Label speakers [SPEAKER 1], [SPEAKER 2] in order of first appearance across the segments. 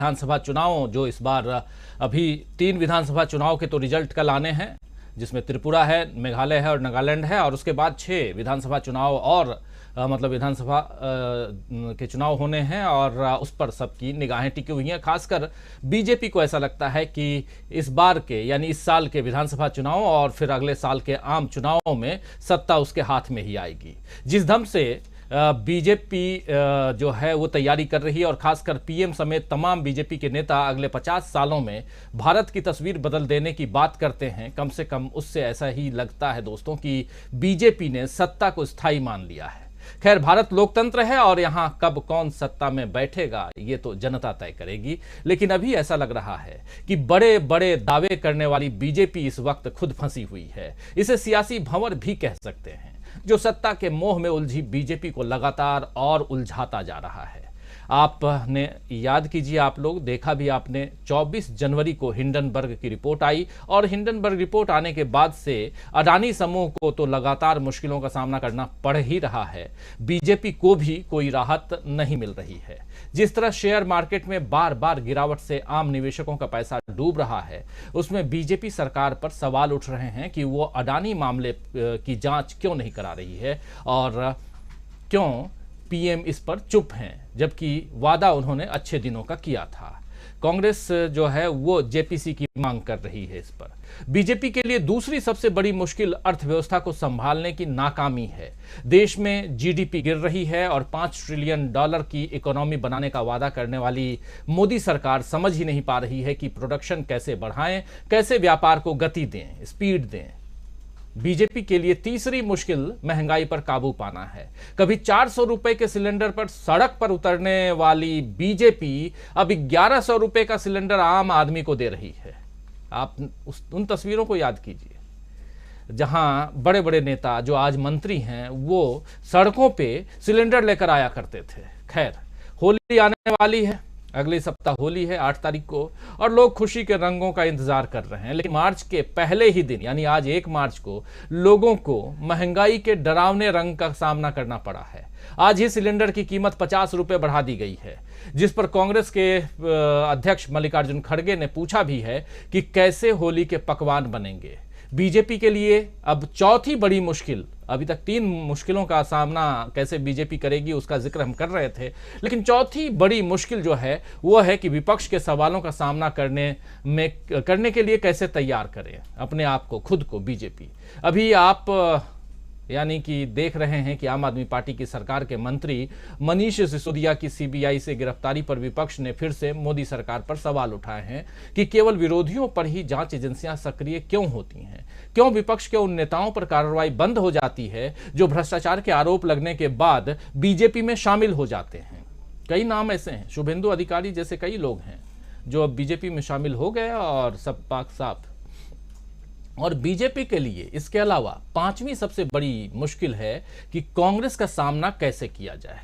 [SPEAKER 1] विधानसभा चुनाव जो इस बार अभी 3 विधानसभा चुनाव के तो रिजल्ट कल आने हैं, जिसमें त्रिपुरा है, मेघालय है और नागालैंड है, और उसके बाद 6 विधानसभा चुनाव और मतलब विधानसभा के चुनाव होने हैं और उस पर सबकी निगाहें टिकी हुई हैं। खासकर बीजेपी को ऐसा लगता है कि इस बार के यानी इस साल के विधानसभा चुनाव और फिर अगले साल के आम चुनावों में सत्ता उसके हाथ में ही आएगी। जिस ढंग से बीजेपी जो है वो तैयारी कर रही है और खासकर पीएम समेत तमाम बीजेपी के नेता अगले 50 सालों में भारत की तस्वीर बदल देने की बात करते हैं, कम से कम उससे ऐसा ही लगता है दोस्तों कि बीजेपी ने सत्ता को स्थायी मान लिया है। खैर, भारत लोकतंत्र है और यहां कब कौन सत्ता में बैठेगा ये तो जनता तय करेगी, लेकिन अभी ऐसा लग रहा है कि बड़े बड़े दावे करने वाली बीजेपी इस वक्त खुद फंसी हुई है। इसे सियासी भंवर भी कह सकते हैं, जो सत्ता के मोह में उलझी बीजेपी को लगातार और उलझाता जा रहा है। आपने याद कीजिए, आप लोग देखा भी आपने, 24 जनवरी को हिंडनबर्ग की रिपोर्ट आई और हिंडनबर्ग रिपोर्ट आने के बाद से अडानी समूह को तो लगातार मुश्किलों का सामना करना पड़ ही रहा है। बीजेपी को भी कोई राहत नहीं मिल रही है। जिस तरह शेयर मार्केट में बार बार गिरावट से आम निवेशकों का पैसा डूब रहा है, उसमें बीजेपी सरकार पर सवाल उठ रहे हैं कि वो अडानी मामले की जांच क्यों नहीं करा रही है और क्यों पीएम इस पर चुप हैं, जबकि वादा उन्होंने अच्छे दिनों का किया था। कांग्रेस जो है वो जेपीसी की मांग कर रही है। इस पर बीजेपी के लिए दूसरी सबसे बड़ी मुश्किल अर्थव्यवस्था को संभालने की नाकामी है। देश में जीडीपी गिर रही है और $5 ट्रिलियन की इकोनॉमी बनाने का वादा करने वाली मोदी सरकार समझ ही नहीं पा रही है कि प्रोडक्शन कैसे बढ़ाएं, कैसे व्यापार को गति दें, स्पीड दें। बीजेपी के लिए तीसरी मुश्किल महंगाई पर काबू पाना है। कभी 400 रुपए के सिलेंडर पर सड़क पर उतरने वाली बीजेपी अब 1100 रुपए का सिलेंडर आम आदमी को दे रही है। आप उन तस्वीरों को याद कीजिए जहां बड़े बड़े नेता जो आज मंत्री हैं वो सड़कों पे सिलेंडर लेकर आया करते थे। खैर, होली आने वाली है, अगले सप्ताह होली है 8 तारीख को, और लोग खुशी के रंगों का इंतजार कर रहे हैं। लेकिन मार्च के पहले ही दिन यानी आज 1 मार्च को लोगों को महंगाई के डरावने रंग का सामना करना पड़ा है। आज ही सिलेंडर की कीमत 50 रुपए बढ़ा दी गई है, जिस पर कांग्रेस के अध्यक्ष मल्लिकार्जुन खड़गे ने पूछा भी है कि कैसे होली के पकवान बनेंगे। बीजेपी के लिए अब चौथी बड़ी मुश्किल, अभी तक 3 मुश्किलों का सामना कैसे बीजेपी करेगी उसका जिक्र हम कर रहे थे, लेकिन चौथी बड़ी मुश्किल जो है वो है कि विपक्ष के सवालों का सामना करने के लिए कैसे तैयार करें अपने आप को, खुद को बीजेपी। अभी आप यानी कि देख रहे हैं कि आम आदमी पार्टी की सरकार के मंत्री मनीष सिसोदिया की सीबीआई से गिरफ्तारी पर विपक्ष ने फिर से मोदी सरकार पर सवाल उठाए हैं कि केवल विरोधियों पर ही जांच एजेंसियां सक्रिय क्यों होती हैं, क्यों विपक्ष के उन नेताओं पर कार्रवाई बंद हो जाती है जो भ्रष्टाचार के आरोप लगने के बाद बीजेपी में शामिल हो जाते हैं। कई नाम ऐसे हैं, शुभेंदु अधिकारी जैसे कई लोग हैं जो अब बीजेपी में शामिल हो गए और सब पाक साफ। और बीजेपी के लिए इसके अलावा 5वीं सबसे बड़ी मुश्किल है कि कांग्रेस का सामना कैसे किया जाए।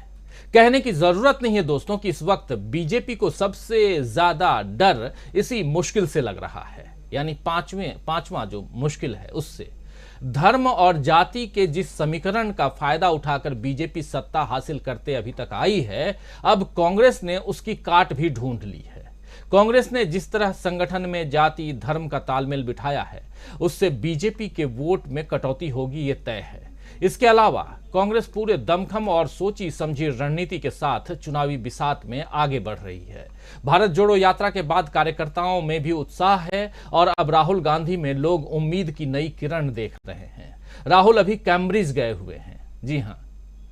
[SPEAKER 1] कहने की जरूरत नहीं है दोस्तों कि इस वक्त बीजेपी को सबसे ज्यादा डर इसी मुश्किल से लग रहा है, यानी पांचवा जो मुश्किल है उससे। धर्म और जाति के जिस समीकरण का फायदा उठाकर बीजेपी सत्ता हासिल करते अभी तक आई है, अब कांग्रेस ने उसकी काट भी ढूंढ ली है। कांग्रेस ने जिस तरह संगठन में जाति धर्म का तालमेल बिठाया है, उससे बीजेपी के वोट में कटौती होगी, ये तय है। इसके अलावा कांग्रेस पूरे दमखम और सोची समझी रणनीति के साथ चुनावी बिसात में आगे बढ़ रही है। भारत जोड़ो यात्रा के बाद कार्यकर्ताओं में भी उत्साह है और अब राहुल गांधी में लोग उम्मीद की नई किरण देख रहे हैं। राहुल अभी कैम्ब्रिज गए हुए हैं। जी हां,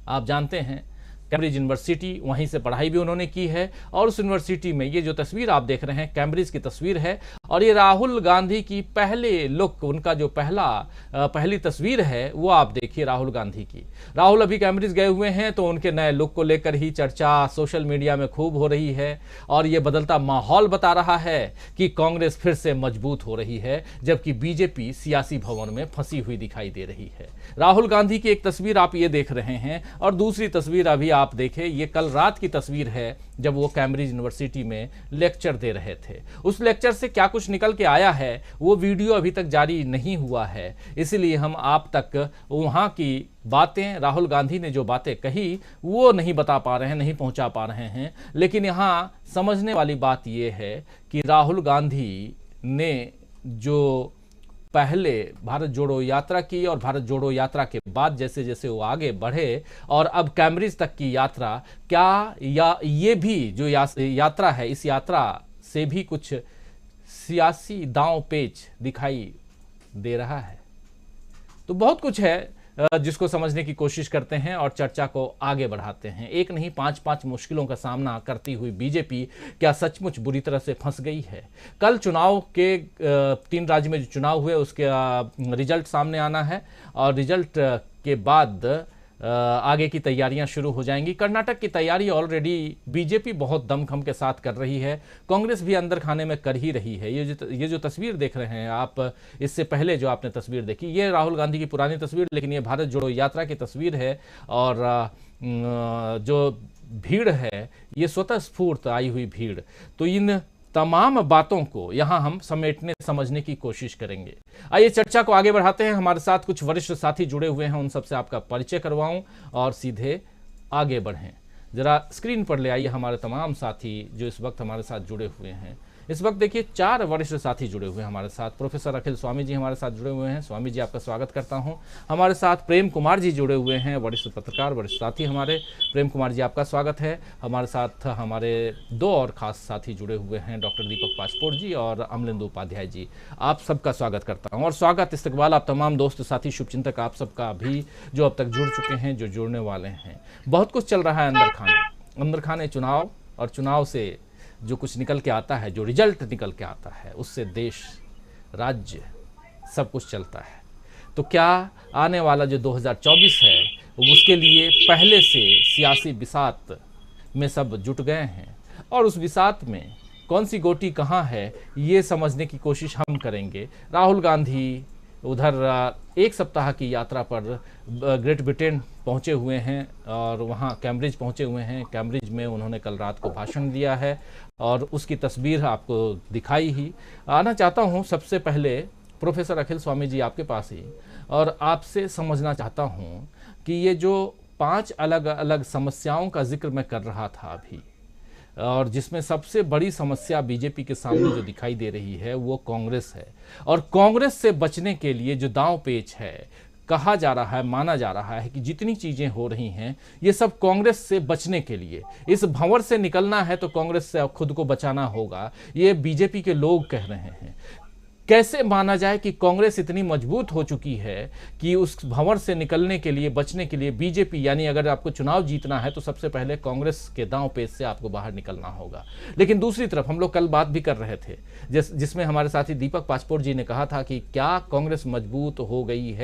[SPEAKER 1] आप जानते हैं कैम्ब्रिज यूनिवर्सिटी, वहीं से पढ़ाई भी उन्होंने की है और उस यूनिवर्सिटी में ये जो तस्वीर आप देख रहे हैं कैम्ब्रिज की तस्वीर है और ये राहुल गांधी की पहले लुक, उनका जो पहली तस्वीर है वो आप देखिए राहुल गांधी की। राहुल अभी कैम्ब्रिज गए हुए हैं तो उनके नए लुक को लेकर ही चर्चा सोशल मीडिया में खूब हो रही है और ये बदलता माहौल बता रहा है कि कांग्रेस फिर से मजबूत हो रही है, जबकि बीजेपी सियासी भवन में फंसी हुई दिखाई दे रही है। राहुल गांधी की एक तस्वीर आप ये देख रहे हैं और दूसरी तस्वीर अभी आप आप देखें, ये कल रात की तस्वीर है जब वो कैम्ब्रिज यूनिवर्सिटी में लेक्चर दे रहे थे। उस लेक्चर से क्या कुछ निकल के आया है वो वीडियो अभी तक जारी नहीं हुआ है, इसलिए हम आप तक वहाँ की बातें, राहुल गांधी ने जो बातें कही वो नहीं बता पा रहे हैं, नहीं पहुँचा पा रहे हैं। लेकिन यहाँ समझने वाली बात ये है कि राहुल गांधी ने जो पहले भारत जोड़ो यात्रा की और भारत जोड़ो यात्रा के बाद जैसे जैसे वो आगे बढ़े और अब कैम्ब्रिज तक की यात्रा, क्या या ये भी जो यात्रा है, इस यात्रा से भी कुछ सियासी दांव पेच दिखाई दे रहा है। तो बहुत कुछ है जिसको समझने की कोशिश करते हैं और चर्चा को आगे बढ़ाते हैं। एक नहीं, पांच मुश्किलों का सामना करती हुई बीजेपी क्या सचमुच बुरी तरह से फंस गई है? कल चुनाव के 3 राज्य में जो चुनाव हुए उसके रिजल्ट सामने आना है और रिजल्ट के बाद आगे की तैयारियां शुरू हो जाएंगी। कर्नाटक की तैयारी ऑलरेडी बीजेपी बहुत दमखम के साथ कर रही है, कांग्रेस भी अंदर खाने में कर ही रही है। ये जो तस्वीर देख रहे हैं आप, इससे पहले जो आपने तस्वीर देखी ये राहुल गांधी की पुरानी तस्वीर, लेकिन ये भारत जोड़ो यात्रा की तस्वीर है और जो भीड़ है ये स्वतः स्फूर्त आई हुई भीड़। तो इन तमाम बातों को यहां हम समेटने समझने की कोशिश करेंगे। आइए चर्चा को आगे बढ़ाते हैं। हमारे साथ कुछ वरिष्ठ साथी जुड़े हुए हैं, उन सबसे आपका परिचय करवाऊं और सीधे आगे बढ़ें। जरा स्क्रीन पर ले आइए हमारे तमाम साथी जो इस वक्त हमारे साथ जुड़े हुए हैं। इस वक्त देखिए 4 वरिष्ठ साथी जुड़े हुए हैं हमारे साथ। प्रोफेसर अखिल स्वामी जी हमारे साथ जुड़े हुए हैं। स्वामी जी आपका स्वागत करता हूं। हमारे साथ प्रेम कुमार जी जुड़े हुए हैं, वरिष्ठ पत्रकार, वरिष्ठ साथी हमारे। प्रेम कुमार जी आपका स्वागत है। हमारे साथ हमारे 2 और खास साथी जुड़े हुए हैं, डॉक्टर दीपक पासपोर्ट जी और अमलेंदु उपाध्याय जी। आप सबका स्वागत करता हूँ और स्वागत इस्तकबाल आप तमाम दोस्त साथी शुभचिंतक आप सबका भी जो अब तक जुड़ चुके हैं, जो जुड़ने वाले हैं। बहुत कुछ चल रहा है अंदर खाने चुनाव, और चुनाव से जो कुछ निकल के आता है, जो रिजल्ट निकल के आता है, उससे देश, राज्य सब कुछ चलता है। तो क्या आने वाला जो 2024 है उसके लिए पहले से सियासी बिसात में सब जुट गए हैं और उस बिसात में कौन सी गोटी कहाँ है ये समझने की कोशिश हम करेंगे। राहुल गांधी उधर 1 सप्ताह की यात्रा पर ग्रेट ब्रिटेन पहुंचे हुए हैं और वहां कैम्ब्रिज पहुंचे हुए हैं। कैम्ब्रिज में उन्होंने कल रात को भाषण दिया है और उसकी तस्वीर आपको दिखाई ही। आना चाहता हूं सबसे पहले प्रोफेसर अखिल स्वामी जी आपके पास ही, और आपसे समझना चाहता हूं कि ये जो 5 अलग अलग समस्याओं का जिक्र मैं कर रहा था अभी, और जिसमें सबसे बड़ी समस्या बीजेपी के सामने जो दिखाई दे रही है वो कांग्रेस है। और कांग्रेस से बचने के लिए जो दांव पेच है, कहा जा रहा है, माना जा रहा है कि जितनी चीजें हो रही हैं ये सब कांग्रेस से बचने के लिए, इस भंवर से निकलना है तो कांग्रेस से खुद को बचाना होगा, ये बीजेपी के लोग कह रहे हैं। कैसे माना जाए कि कांग्रेस इतनी मजबूत हो चुकी है कि उस भंवर से निकलने के लिए, बचने के लिए बीजेपी, यानी अगर आपको चुनाव जीतना है तो सबसे पहले कांग्रेस के दांव पेच से आपको बाहर निकलना होगा। लेकिन दूसरी तरफ हम लोग कल बात भी कर रहे थे जिसमें हमारे साथी दीपक पासपोर्ट जी ने कहा था कि क्या कांग्रेस मजबूत हो गई है